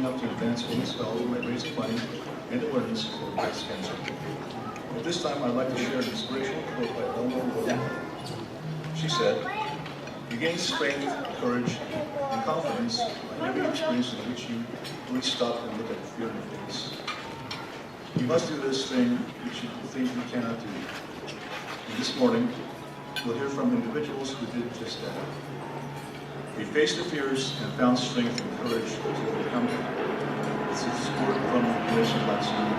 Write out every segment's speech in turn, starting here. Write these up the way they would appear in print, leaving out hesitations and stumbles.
up to advance women's health by raising money and awareness for breast cancer. At this time, I'd like to share an inspirational quote by Eleanor Roosevelt. She said, "You gain strength, courage, and confidence by every experience in which you really stop and look at the fear in your face. You must do this thing which you think you cannot do." And this morning, we'll hear from individuals who did just that. They faced their fears and found strength and courage to overcome them. It's a support from the nation last year.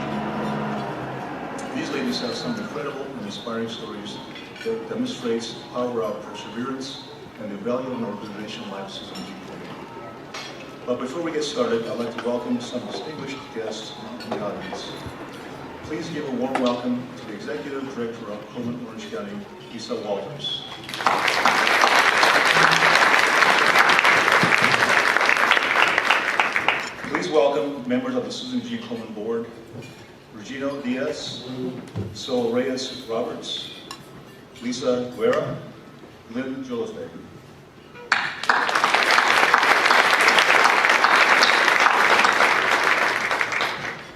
These ladies have some incredible and inspiring stories that demonstrates the power of perseverance and the value of an organization like Susan G. Komen. But before we get started, I'd like to welcome some distinguished guests in the audience. Please give a warm welcome to the Executive Director of Komen, Orange County, Lisa Walters. Please welcome members of the Susan G. Komen Board, Regino Diaz, Sol Reyes Roberts, Lisa Guerra, Lynn Jolesbeck.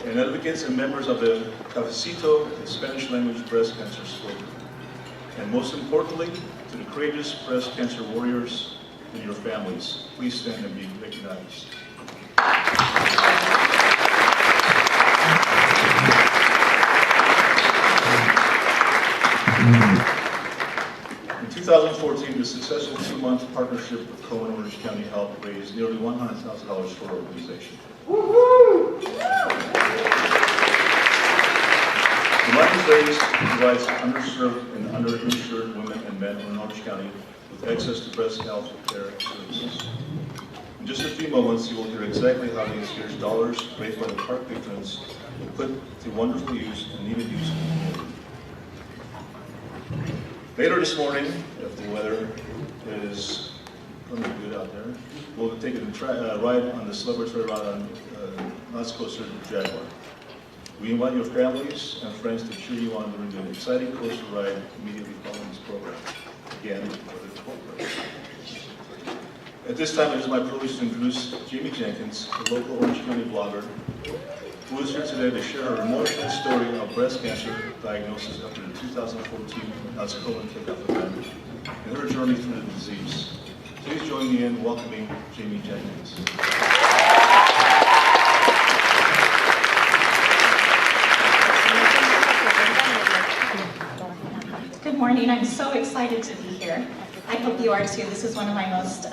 And advocates and members of the Cafecito Spanish language breast cancer slogan. And most importantly, to the courageous breast cancer warriors and your families, please stand and be recognized. In 2014, the successful 2-month partnership with Komen Orange County helped raise nearly $100,000 for our organization. The money raised provides underserved and underinsured women and men in Orange County with access to breast health care services. In just a few moments, you will hear exactly how these year's dollars raised by the park patrons were put to wonderful use and needed use in the community. Later this morning, if the weather is going to be good out there, we'll take a ride on the celebratory ride on Knott's Coaster Jaguar. We invite your families and friends to cheer you on during the exciting coaster ride immediately following this program. Again, for the corporate. At this time, it is my privilege to introduce Jamie Jenkins, a local Orange County blogger, who is here today to share her emotional story of breast cancer diagnosis after the 2014 Knott's Komen takeoff event and her journey through the disease. Please join me in welcoming Jamie Jenkins. Good morning. I'm so excited to be here. I hope you are too. This is one of my most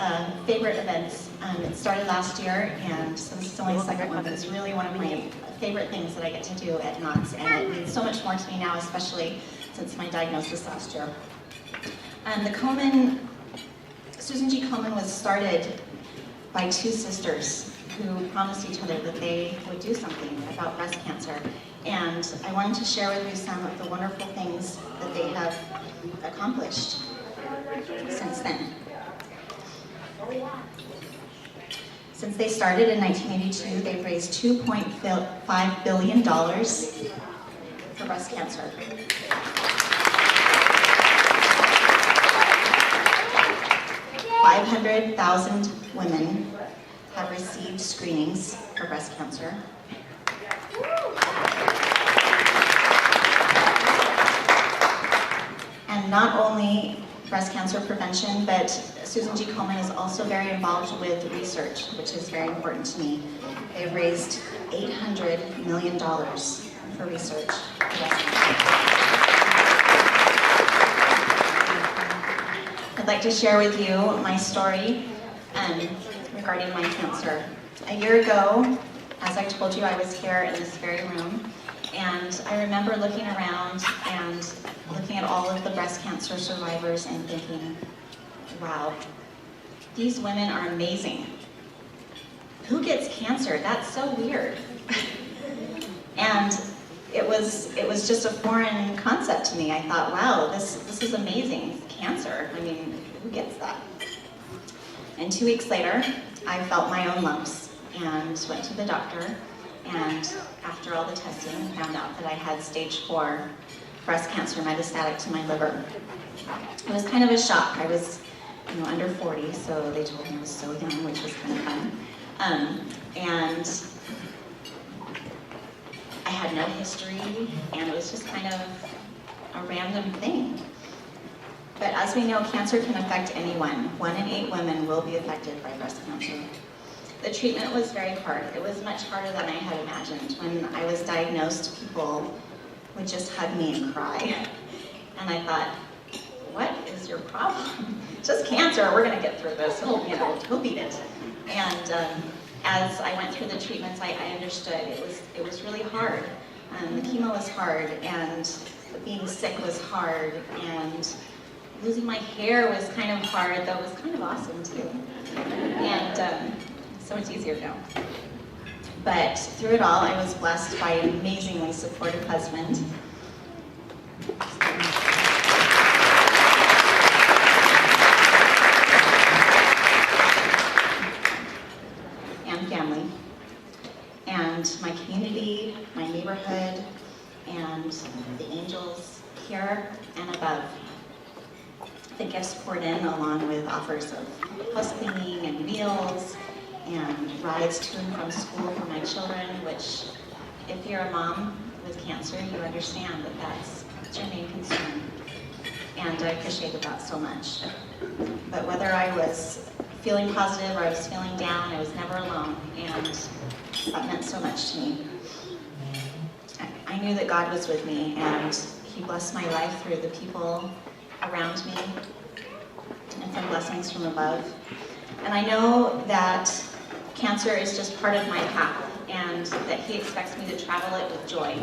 favorite events. It started last year, and so this is only the second one, but it's really one of my favorite things that I get to do at Knott's, and it means so much more to me now, especially since my diagnosis last year. Susan G. Komen was started by 2 sisters who promised each other that they would do something about breast cancer. And I wanted to share with you some of the wonderful things that they have accomplished since then. Since they started in 1982, they've raised $2.5 billion for breast cancer. $500,000 women have received screenings for breast cancer. And not only breast cancer prevention, but Susan G. Komen is also very involved with research, which is very important to me. They've raised $800 million for research. I'd like to share with you my story regarding my cancer. A year ago, as I told you, I was here in this very room, and I remember looking around and looking at all of the breast cancer survivors and thinking, wow, these women are amazing. Who gets cancer? That's so weird. And it was just a foreign concept to me. I thought, wow, this is amazing. Cancer, I mean, who gets that? And 2 weeks later, I felt my own lumps and went to the doctor, and after all the testing, found out that I had stage 4 breast cancer metastatic to my liver. It was kind of a shock. I was under 40, so they told me I was so young, which was kind of fun. And I had no history, and it was just kind of a random thing. But as we know, cancer can affect anyone. 1 in 8 women will be affected by breast cancer. The treatment was very hard. It was much harder than I had imagined. When I was diagnosed, people would just hug me and cry. And I thought, what is your problem? Just cancer, we're gonna get through this, we'll beat it. And as I went through the treatments, I understood it was really hard. The chemo was hard, and being sick was hard, and losing my hair was kind of hard, though it was kind of awesome too. And so much easier now. But through it all, I was blessed by an amazingly supportive husband. And family. And my community, my neighborhood, and the angels here and above. The gifts poured in along with offers of house cleaning and meals and rides to and from school for my children, which if you're a mom with cancer, you understand that that's your main concern. And I appreciated that so much. But whether I was feeling positive or I was feeling down, I was never alone, and that meant so much to me. I knew that God was with me, and He blessed my life through the people around me and from blessings from above. And I know that cancer is just part of my path, and that He expects me to travel it with joy.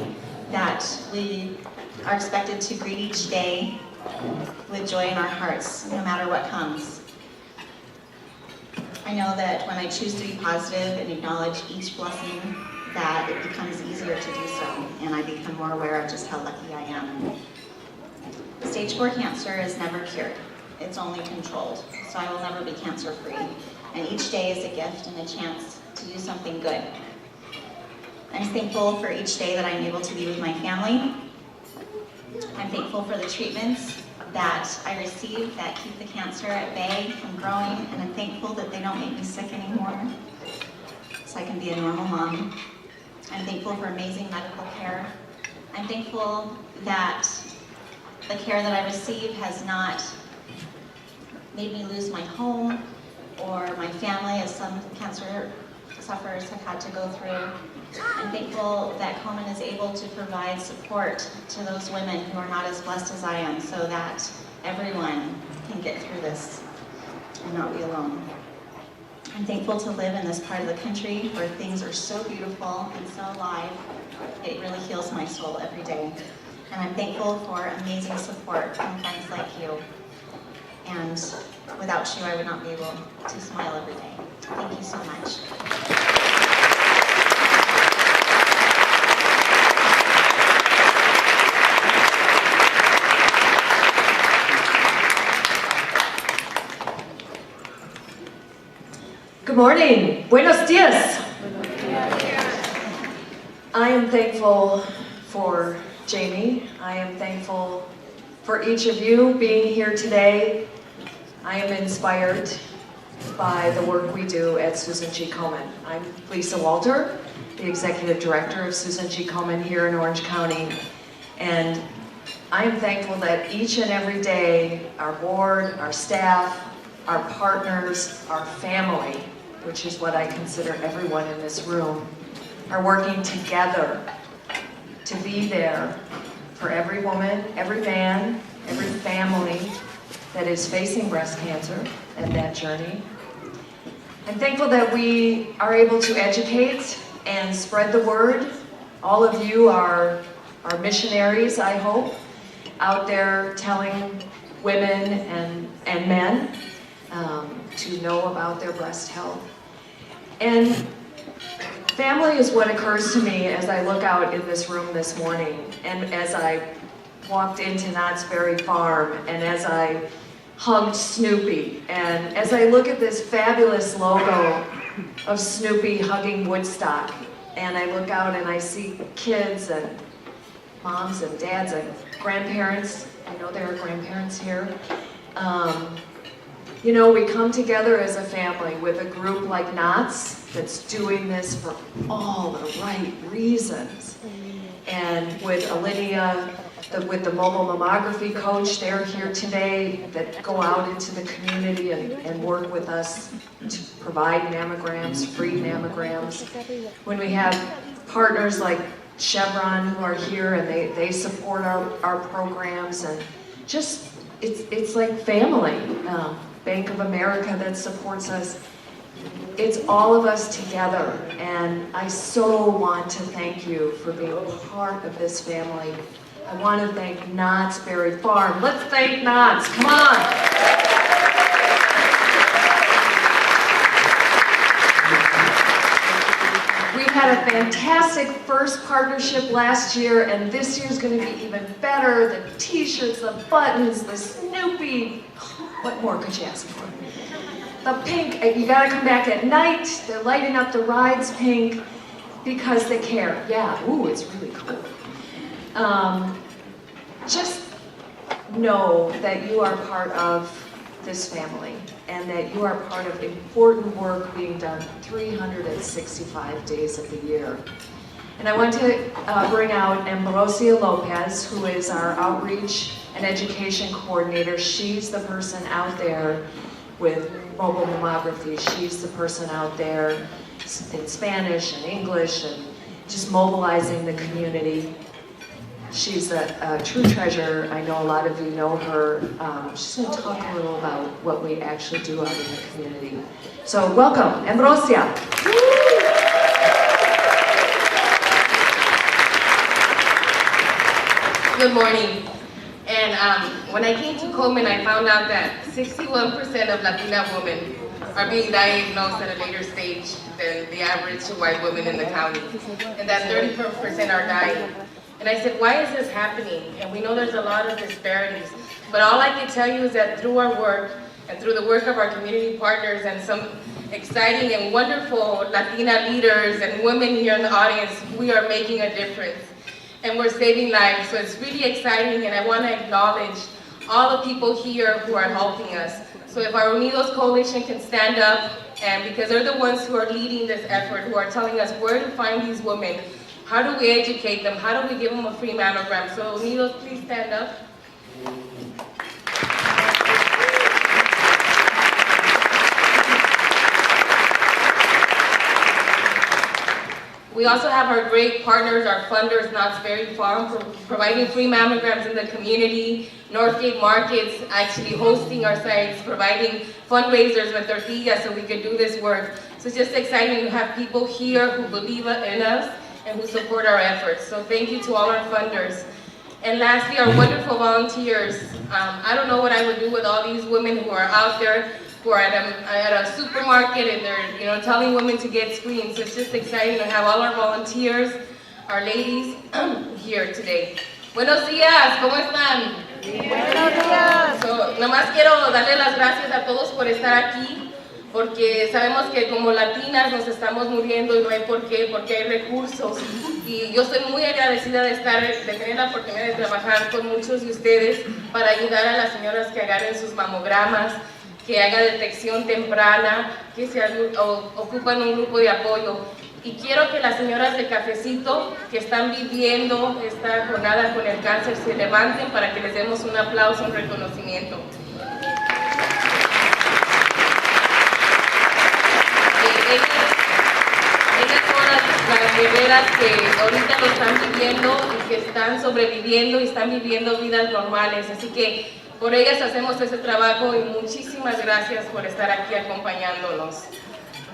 That we are expected to greet each day with joy in our hearts, no matter what comes. I know that when I choose to be positive and acknowledge each blessing, that it becomes easier to do so, and I become more aware of just how lucky I am. Stage 4 cancer is never cured. It's only controlled, so I will never be cancer-free. And each day is a gift and a chance to do something good. I'm thankful for each day that I'm able to be with my family. I'm thankful for the treatments that I receive that keep the cancer at bay from growing, and I'm thankful that they don't make me sick anymore, so I can be a normal mom. I'm thankful for amazing medical care. I'm thankful that the care that I receive has not made me lose my home or my family, as some cancer sufferers have had to go through. I'm thankful that Komen is able to provide support to those women who are not as blessed as I am, so that everyone can get through this and not be alone. I'm thankful to live in this part of the country where things are so beautiful and so alive. It really heals my soul every day. And I'm thankful for amazing support from friends like you. And without you, I would not be able to smile every day. Thank you so much. Good morning. Buenos dias. I am thankful for Jamie. I am thankful for each of you being here today. I am inspired by the work we do at Susan G. Komen. I'm Lisa Walter, the Executive Director of Susan G. Komen here in Orange County. And I am thankful that each and every day, our board, our staff, our partners, our family, which is what I consider everyone in this room, are working together to be there for every woman, every man, every family that is facing breast cancer and that journey. I'm thankful that we are able to educate and spread the word. All of you are missionaries, I hope, out there telling women and men to know about their breast health. And family is what occurs to me as I look out in this room this morning, and as I walked into Knott's Berry Farm, and as I hugged Snoopy, and as I look at this fabulous logo of Snoopy hugging Woodstock, and I look out and I see kids and moms and dads and grandparents. I know there are grandparents here. You know, we come together as a family with a group like Knott's that's doing this for all the right reasons. And with Alinea, with the mobile mammography coach, they're here today that go out into the community and work with us to provide mammograms, free mammograms. When we have partners like Chevron who are here and they support our programs, and just, it's like family. Bank of America that supports us. It's all of us together, and I so want to thank you for being part of this family. I want to thank Knott's Berry Farm. Let's thank Knott's, come on! We've had a fantastic first partnership last year, and this year's going to be even better. The t-shirts, the buttons, the Snoopy. What more could you ask for? The pink, you gotta come back at night. They're lighting up the rides pink because they care. Yeah, ooh, it's really cool. Just know that you are part of this family and that you are part of important work being done 365 days of the year. And I want to bring out Ambrosia Lopez, who is our outreach and education coordinator. She's the person out there with mobile mammography. She's the person out there in Spanish and English and just mobilizing the community. She's a true treasure. I know a lot of you know her. She's going to talk a little about what we actually do out in the community. So welcome, Ambrosia. Good morning. And when I came to Komen, I found out that 61% of Latina women are being diagnosed at a later stage than the average white women in the county, and that 30% are dying. And I said, why is this happening? And we know there's a lot of disparities, but all I can tell you is that through our work and through the work of our community partners and some exciting and wonderful Latina leaders and women here in the audience, we are making a difference. And we're saving lives, so it's really exciting, and I want to acknowledge all the people here who are helping us. So if our Unidos Coalition can stand up, and because they're the ones who are leading this effort, who are telling us where to find these women, how do we educate them, how do we give them a free mammogram. So Unidos, please stand up. We also have our great partners, our funders, Knott's Berry Farm, for providing free mammograms in the community, Northgate Markets actually hosting our sites, providing fundraisers with tortillas so we could do this work. So it's just exciting to have people here who believe in us and who support our efforts. So thank you to all our funders. And lastly, our wonderful volunteers. I don't know what I would do with all these women who are out there, who are at a supermarket and they're telling women to get screened. So it's just exciting to have all our volunteers, our ladies, here today. Buenos días, ¿cómo están? Buenos días. So, nomás quiero darle las gracias a todos por estar aquí, porque sabemos que como latinas nos estamos muriendo y no hay por qué, porque hay recursos. Y yo estoy muy agradecida de tener la oportunidad de trabajar con muchos de ustedes para ayudar a las señoras que agarren sus mamogramas, que haga detección temprana, que se ocupan un grupo de apoyo. Y quiero que las señoras de cafecito que están viviendo esta jornada con el cáncer se levanten para que les demos un aplauso, un reconocimiento. Ellas son las guerreras que ahorita lo están viviendo y que están sobreviviendo y están viviendo vidas normales. Así que por ellas hacemos ese trabajo y muchísimas gracias por estar aquí acompañándonos.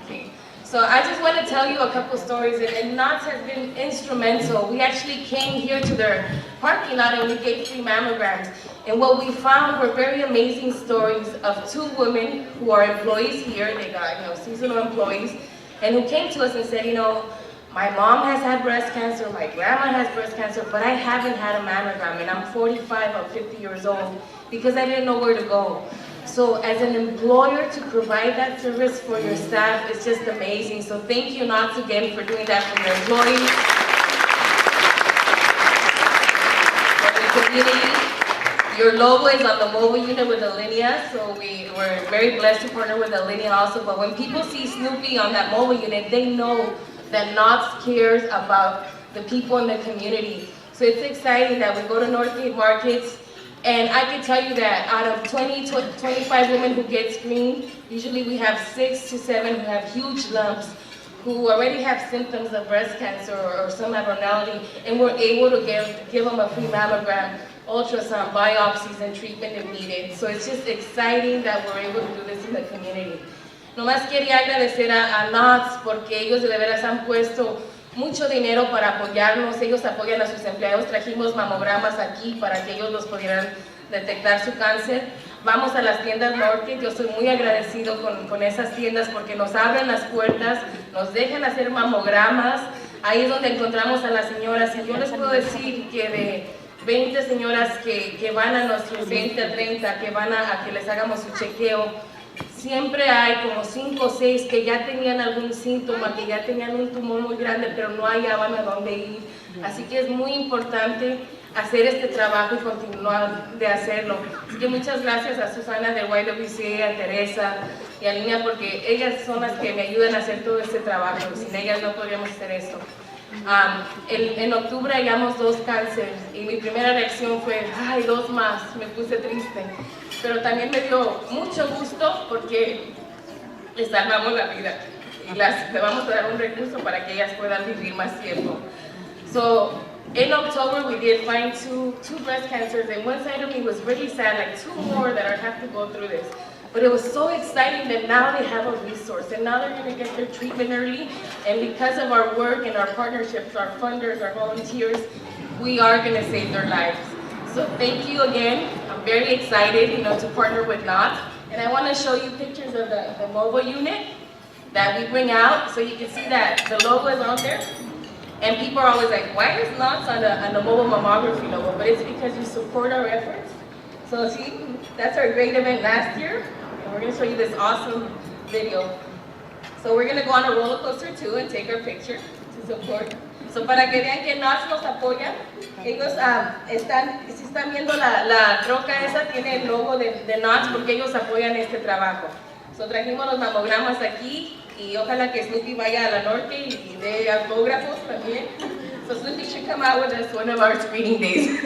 Okay. So I just want to tell you a couple stories, and Knott's has been instrumental. We actually came here to their parking lot and we gave free mammograms. And what we found were very amazing stories of two women who are employees here. They got seasonal employees, and who came to us and said, my mom has had breast cancer, my grandma has breast cancer, but I haven't had a mammogram, and I'm 45 or 50 years old because I didn't know where to go. So as an employer, to provide that service for your staff is just amazing. So thank you, Knott's, again, for doing that for your employees, for the community. Your logo is on the mobile unit with Alinea, so we're very blessed to partner with Alinea also. But when people see Snoopy on that mobile unit, they know that Knott's cares about the people in the community. So it's exciting that we go to Northgate Markets, and I can tell you that out of 25 women who get screened, usually we have 6 to 7 who have huge lumps, who already have symptoms of breast cancer or some abnormality, and we're able to give them a free mammogram, ultrasound, biopsies, and treatment if needed. So it's just exciting that we're able to do this in the community. Nomás quería agradecer a Knott's porque ellos de veras han puesto mucho dinero para apoyarnos. Ellos apoyan a sus empleados. Trajimos mamogramas aquí para que ellos los pudieran detectar su cáncer. Vamos a las tiendas Norte. Yo soy muy agradecido con esas tiendas porque nos abren las puertas, nos dejan hacer mamogramas. Ahí es donde encontramos a las señoras. Y yo les puedo decir que de 20 señoras que van a nuestros 20 a 30, que van a que les hagamos su chequeo, siempre hay como 5 o 6 que ya tenían algún síntoma, que ya tenían un tumor muy grande, pero no hallaban a dónde ir. Así que es muy importante hacer este trabajo y continuar de hacerlo. Así que muchas gracias a Susana del YWCA, a Teresa y a Lina, porque ellas son las que me ayudan a hacer todo este trabajo. Sin ellas no podríamos hacer esto. En octubre hallamos 2 cánceres y mi primera reacción fue, ay, 2 más, me puse triste. Pero también me dio mucho gusto porque les salvamos la vida y le vamos a dar un recurso para que ellas puedan vivir más tiempo. So, in October we did find two breast cancers, and one side of me was really sad, like 2 more that I have to go through this. But it was so exciting that now they have a resource, and now they're going to get their treatment early, and because of our work and our partnerships, our funders, our volunteers, we are going to save their lives. So thank you again. I'm very excited, to partner with Knott. And I want to show you pictures of the mobile unit that we bring out, so you can see that the logo is on there. And people are always like, why is Knott's on the mobile mammography logo? But it's because you support our efforts. So see, that's our great event last year. And we're going to show you this awesome video. So we're going to go on a roller coaster too and take our picture to support. So para que vean que Knott's nos apoya, ellos si están viendo la troca esa, tiene el logo de Knott's porque ellos apoyan este trabajo. So trajimos los mamogramas aquí y ojalá que Snoopy vaya a la Norte y dé autógrafos también. So Snoopy should come out with us one of our screening days.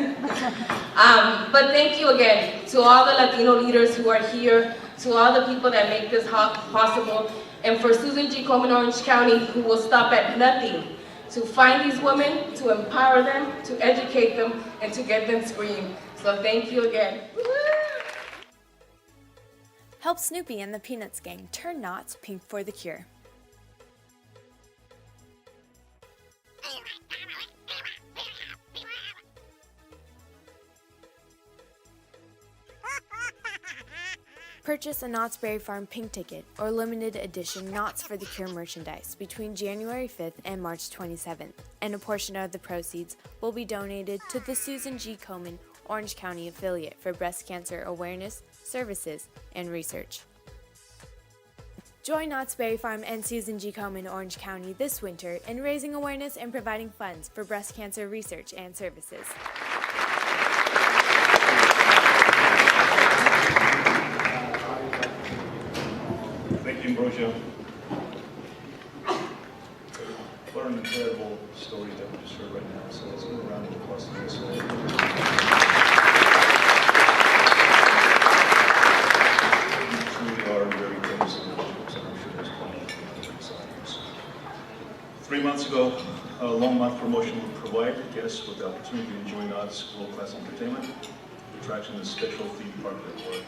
But thank you again to all the Latino leaders who are here, to all the people that make this possible, and for Susan G. Komen, Orange County, who will stop at nothing to find these women, to empower them, to educate them, and to get them screened. So thank you again. Help Snoopy and the Peanuts gang turn Knott's pink for the cure. Purchase a Knott's Berry Farm pink ticket or limited edition Knott's for the Cure merchandise between January 5th and March 27th, and a portion of the proceeds will be donated to the Susan G. Komen Orange County affiliate for breast cancer awareness, services, and research. Join Knott's Berry Farm and Susan G. Komen Orange County this winter in raising awareness and providing funds for breast cancer research and services. Thank you, Ambrosia. What an incredible story that we just heard right now. So let's go around and applause to this one. We truly are very famous individuals, and I'm sure there's plenty of examples. 3 months ago, a long-month promotion would provide guests with the opportunity to enjoy Knott's world-class entertainment, attraction, and special theme park decor.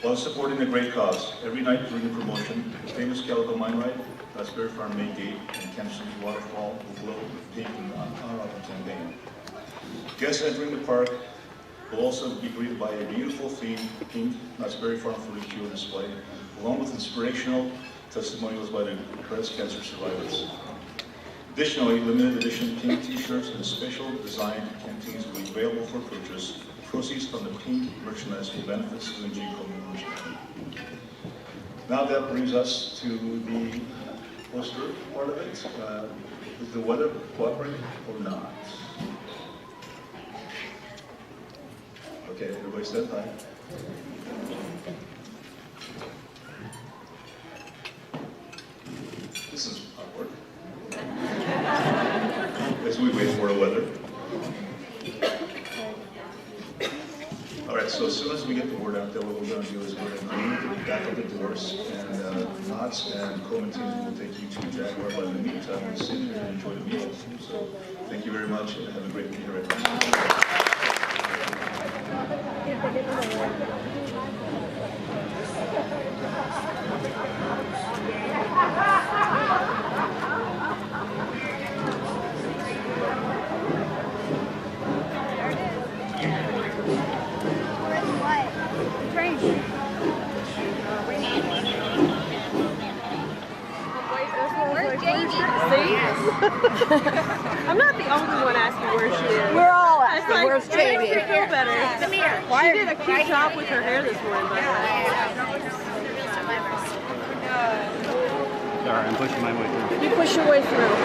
While supporting a great cause, every night during the promotion, the famous Calico Mine Ride, Knott's Berry Farm Main Gate, and Camp Snoopy Waterfall will glow with pink in honor of the campaign. Guests entering the park will also be greeted by a beautiful themed pink Knott's Berry Farm food cure display, along with inspirational testimonials by the breast cancer survivors. Additionally, limited edition pink t-shirts and special designed canteens will be available for purchase. Proceeds from the pink merchandise will benefit Susan G. Komen Orange County. Now that brings us to the poster part of it. Is the weather cooperating or not? Okay, everybody stand by. This is awkward. As we wait for the weather. All right, so as soon as we get the word out there, what we're going to do is we're going to greet, back up the doors, and Knott's and Komen teams will take you to Jaguar. But in the meantime, we'll sit here and enjoy the meal. So thank you very much, and have a great meal right now. I'm not the only one asking where she is. We're all asking, Like, where's Jamie? I feel better. Come here. She did a cute job with her hair this morning, by the way. Sorry, I'm pushing my way through. You push your way through.